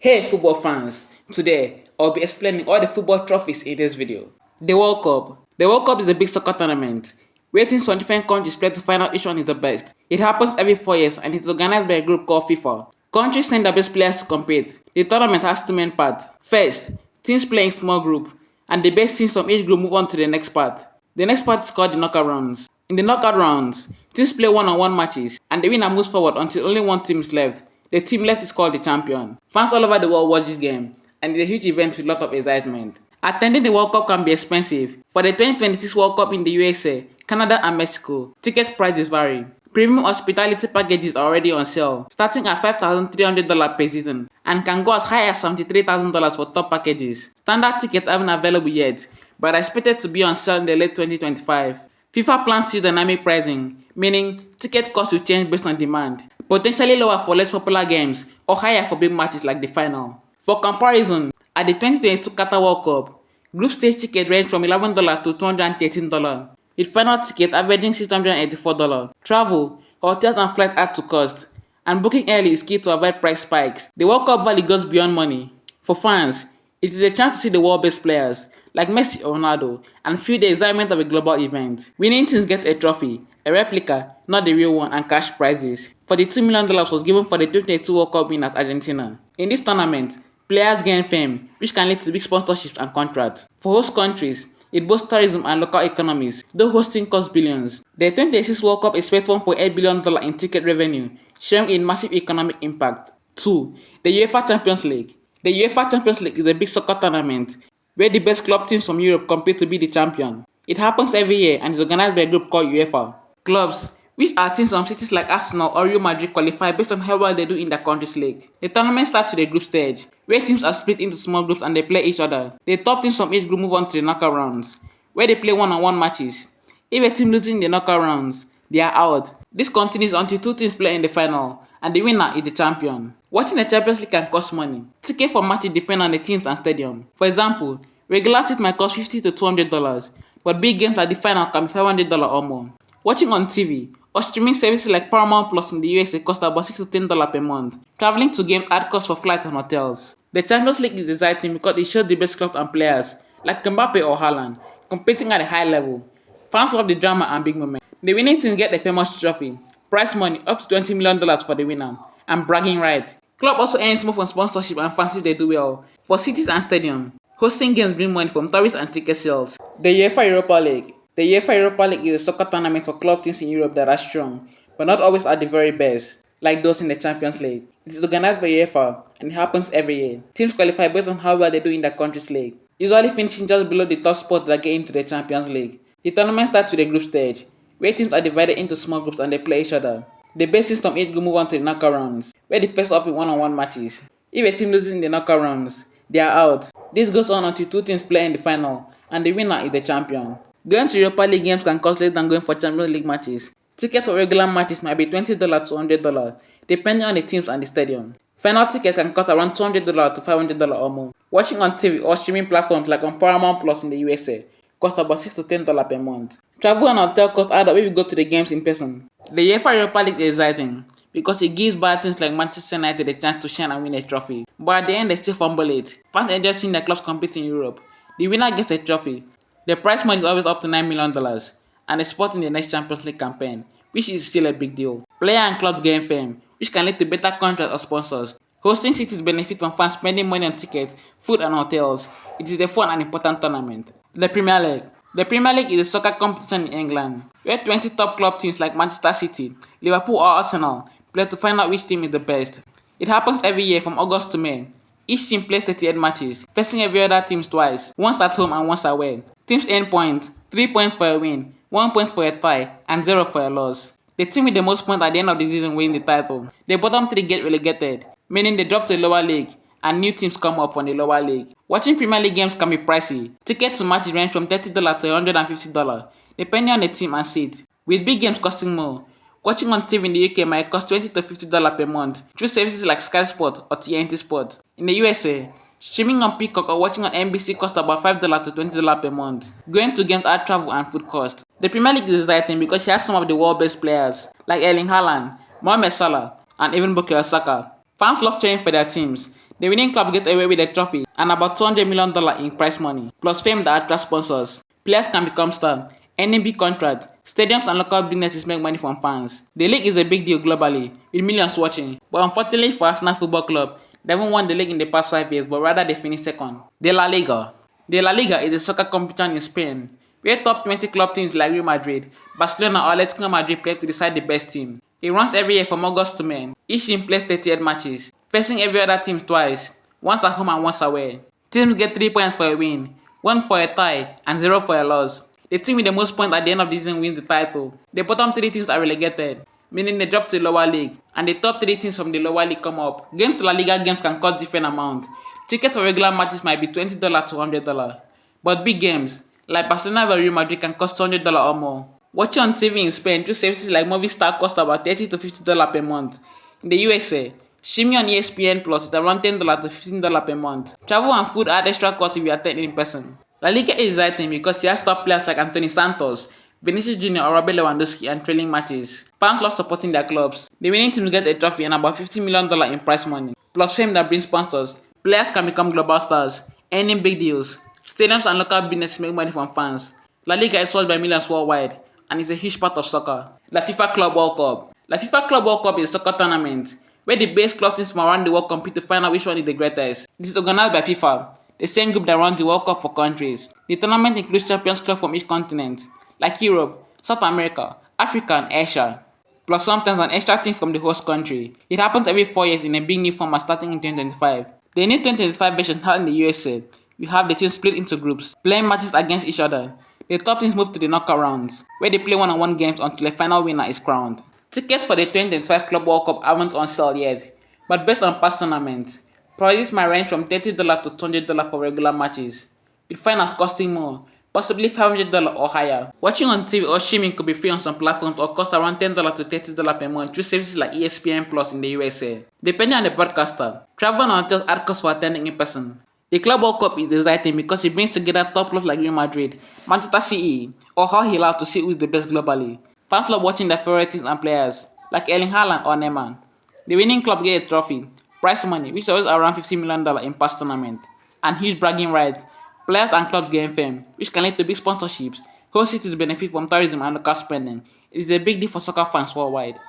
Hey football fans, today I'll be explaining all the football trophies in this video. The World Cup. The World Cup is a big soccer tournament where teams from different countries play to find out which one is the best. It happens every 4 years and it's organized by a group called FIFA. Countries send their best players to compete. The tournament has two main parts. First, teams play in small group and the best teams from each group move on to the next part. The next part is called the knockout rounds. In the knockout rounds, teams play one-on-one matches and the winner moves forward until only one team is left. The team left is called the champion. Fans all over the world watch this game, and it's a huge event with a lot of excitement. Attending the World Cup can be expensive. For the 2026 World Cup in the USA, Canada and Mexico, ticket prices vary. Premium hospitality packages are already on sale, starting at $5,300 per season, and can go as high as $73,000 for top packages. Standard tickets aren't available yet, but are expected to be on sale in the late 2025. FIFA plans to use dynamic pricing, meaning ticket costs will change based on demand, potentially lower for less popular games or higher for big matches like the final. For comparison, at the 2022 Qatar World Cup, group stage tickets range from $11 to $213, with final ticket averaging $684. Travel, hotels and flights add to cost, and booking early is key to avoid price spikes. The World Cup value goes beyond money. For fans, it is a chance to see the world's best players, like Messi or Ronaldo, and feel the excitement of a global event. Winning teams get a trophy, a replica, not the real one, and cash prizes. $42 million was given for the 2022 World Cup winners Argentina. In this tournament, players gain fame, which can lead to big sponsorships and contracts. For host countries, it boosts tourism and local economies, though hosting costs billions. The 2026 World Cup expects $1.8 billion in ticket revenue, showing a massive economic impact. 2. The UEFA Champions League. The UEFA Champions League is a big soccer tournament where the best club teams from Europe compete to be the champion. It happens every year and is organized by a group called UEFA. Clubs, which are teams from cities like Arsenal or Real Madrid, qualify based on how well they do in their country's league. The tournament starts with a group stage, where teams are split into small groups and they play each other. The top teams from each group move on to the knockout rounds, where they play one-on-one matches. If a team loses in the knockout rounds, they are out. This continues until two teams play in the final, and the winner is the champion. Watching the Champions League can cost money. Tickets for matches depend on the teams and stadium. For example, regular seats might cost $50 to $200, but big games like the final can be $500 or more. Watching on TV or streaming services like Paramount Plus in the USA cost about $6 to $10 per month. Traveling to games add costs for flights and hotels. The Champions League is exciting because it shows the best clubs and players, like Mbappe or Haaland, competing at a high level. Fans love the drama and big moments. The winning team get a famous trophy, prize money up to $20 million for the winner, and bragging right. Club also earns more from sponsorship and fans if they do well. For cities and stadiums, hosting games bring money from tourists and ticket sales. The UEFA Europa League. The UEFA Europa League is a soccer tournament for club teams in Europe that are strong, but not always at the very best, like those in the Champions League. It is organized by UEFA, and it happens every year. Teams qualify based on how well they do in their country's league, usually finishing just below the top spots that get into the Champions League. The tournament starts with a group stage, where teams are divided into small groups and they play each other. The best teams from each group move on to the knockout rounds, where they face off in one-on-one matches. If a team loses in the knockout rounds, they are out. This goes on until two teams play in the final, and the winner is the champion. Going to Europa League games can cost less than going for Champions League matches. Tickets for regular matches might be $20 to $100, depending on the teams and the stadium. Final tickets can cost around $200 to $500 or more. Watching on TV or streaming platforms like on Paramount Plus in the USA cost about $6 to $10 per month. Travel and hotel costs add up if you go to the games in person. The UEFA Europa League is exciting because it gives bad teams like Manchester United a chance to shine and win a trophy. But at the end they still fumble it. Fans enjoy seeing their clubs compete in Europe. The winner gets a trophy. The prize money is always up to $9 million, and a spot in the next Champions League campaign, which is still a big deal. Player and clubs gain fame, which can lead to better contracts or sponsors. Hosting cities benefit from fans spending money on tickets, food and hotels. It is a fun and important tournament. The Premier League. The Premier League is a soccer competition in England, where 20 top club teams like Manchester City, Liverpool or Arsenal play to find out which team is the best. It happens every year from August to May. Each team plays 38 matches, facing every other team twice, once at home and once away. Teams earn points, 3 points for a win, 1 point for a tie, and 0 for a loss. The team with the most points at the end of the season wins the title. The bottom 3 get relegated, meaning they drop to the lower league, and new teams come up from the lower league. Watching Premier League games can be pricey. Tickets to matches range from $30 to $150, depending on the team and seat, with big games costing more. Watching on TV in the UK might cost $20 to $50 per month through services like Sky Sport or TNT Sport. In the USA, streaming on Peacock or watching on NBC costs about $5 to $20 per month. Going to games add travel and food cost. The Premier League is exciting because it has some of the world's best players, like Erling Haaland, Mohamed Salah, and even Bukayo Saka. Fans love cheering for their teams. The winning club get away with the trophy and about $200 million in prize money, plus fame that attracts sponsors. Players can become stars, earning big contracts. Stadiums and local businesses make money from fans. The league is a big deal globally, with millions watching. But unfortunately for Arsenal Football Club, they haven't won the league in the past 5 years, but rather they finished second. The La Liga. The La Liga is a soccer competition in Spain, where top 20 club teams like Real Madrid, Barcelona or Atletico Madrid play to decide the best team. It runs every year from August to May. Each team plays 38 matches, facing every other team twice, once at home and once away. Teams get 3 points for a win, 1 for a tie, and 0 for a loss. The team with the most points at the end of the season wins the title. The bottom 3 teams are relegated, meaning they drop to the lower league, and the top 3 teams from the lower league come up. Games to La Liga games can cost different amounts. Tickets for regular matches might be $20 to $100, but big games, like Barcelona vs Real Madrid, can cost $200 or more. Watching on TV in Spain through services like Movistar costs about $30 to $50 per month. In the USA, streaming on ESPN Plus is around $10 to $15 per month. Travel and food add extra costs if you attend in person. La Liga is exciting because it has top players like Anthony Santos, Vinicius Jr. or Robert Lewandowski and thrilling matches. Fans love supporting their clubs. The winning teams get a trophy and about $50 million in prize money, plus fame that brings sponsors. Players can become global stars, earning big deals. Stadiums and local businesses make money from fans. La Liga is watched by millions worldwide and is a huge part of soccer. La FIFA Club World Cup. La FIFA Club World Cup is a soccer tournament where the best club teams from around the world compete to find out which one is the greatest. It is organized by FIFA, the same group that runs the World Cup for countries. The tournament includes champions clubs from each continent, like Europe, South America, Africa, and Asia, plus sometimes an extra team from the host country. It happens every 4 years in a big new format starting in 2025. The new 2025 version held in the USA, we have the teams split into groups, playing matches against each other. The top teams move to the knockout rounds, where they play one-on-one games until the final winner is crowned. Tickets for the 2025 Club World Cup aren't on sale yet, but based on past tournaments, prices might range from $30 to $200 for regular matches, with finals costing more, possibly $500 or higher. Watching on TV or streaming could be free on some platforms or cost around $10 to $30 per month through services like ESPN Plus in the USA. Depending on the broadcaster, travel and hotels add costs for attending in person. The Club World Cup is exciting because it brings together top clubs like Real Madrid, Manchester City, or Al Hilal to see who is the best globally. Fans love watching their favorite teams and players, like Erling Haaland or Neymar. The winning club gets a trophy, prize money, which is always around $50 million in past tournaments, and huge bragging rights. Players and clubs gain fame, which can lead to big sponsorships. Host cities benefit from tourism and local spending. It is a big deal for soccer fans worldwide.